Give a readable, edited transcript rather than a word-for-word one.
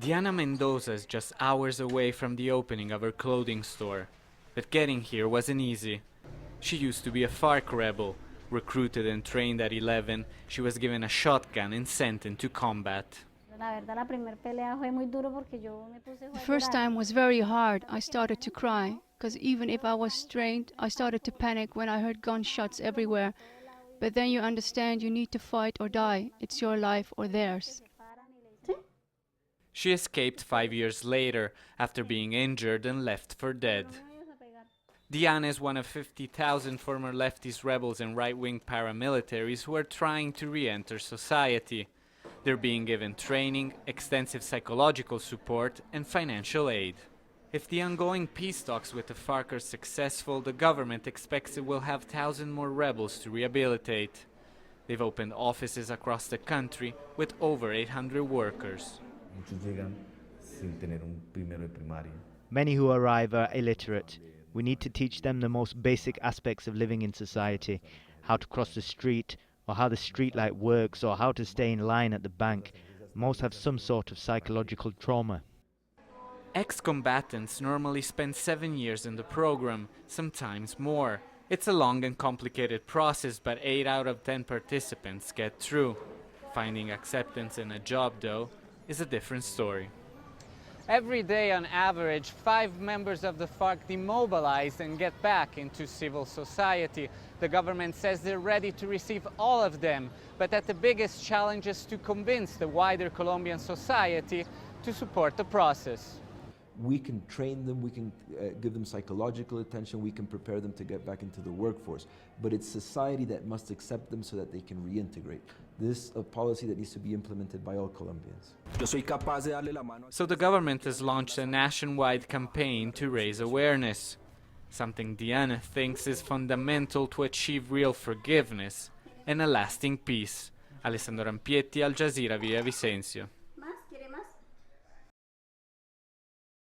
Diana Mendoza is just hours away from the opening of her clothing store, but getting here wasn't easy. She used to be a FARC rebel. Recruited and trained at 11, she was given a shotgun and sent into combat. The first time was very hard. I started to cry, because even if I was trained, I started to panic when I heard gunshots everywhere. But then you understand you need to fight or die. It's your life or theirs. She escaped 5 years later after being injured and left for dead. Diana is one of 50,000 former leftist rebels and right-wing paramilitaries who are trying to re-enter society. They're being given training, extensive psychological support, and financial aid. If the ongoing peace talks with the FARC are successful, the government expects it will have 1,000 more rebels to rehabilitate. They've opened offices across the country with over 800 workers. Many who arrive are illiterate. We need to teach them the most basic aspects of living in society, how to cross the street, or how the streetlight works, or how to stay in line at the bank. Most have some sort of psychological trauma. Ex-combatants normally spend 7 years in the program, sometimes more. It's a long and complicated process, but 8 out of 10 participants get through. Finding acceptance in a job, though, is a different story. Every day, on average, 5 members of the FARC demobilize and get back into civil society. The government says they're ready to receive all of them, but that the biggest challenge is to convince the wider Colombian society to support the process. We can train them, we can give them psychological attention, we can prepare them to get back into the workforce. But it's society that must accept them so that they can reintegrate. This is a policy that needs to be implemented by all Colombians. So the government has launched a nationwide campaign to raise awareness, something Diana thinks is fundamental to achieve real forgiveness and a lasting peace. Alessandro Rampietti, Al Jazeera, Villavicencio.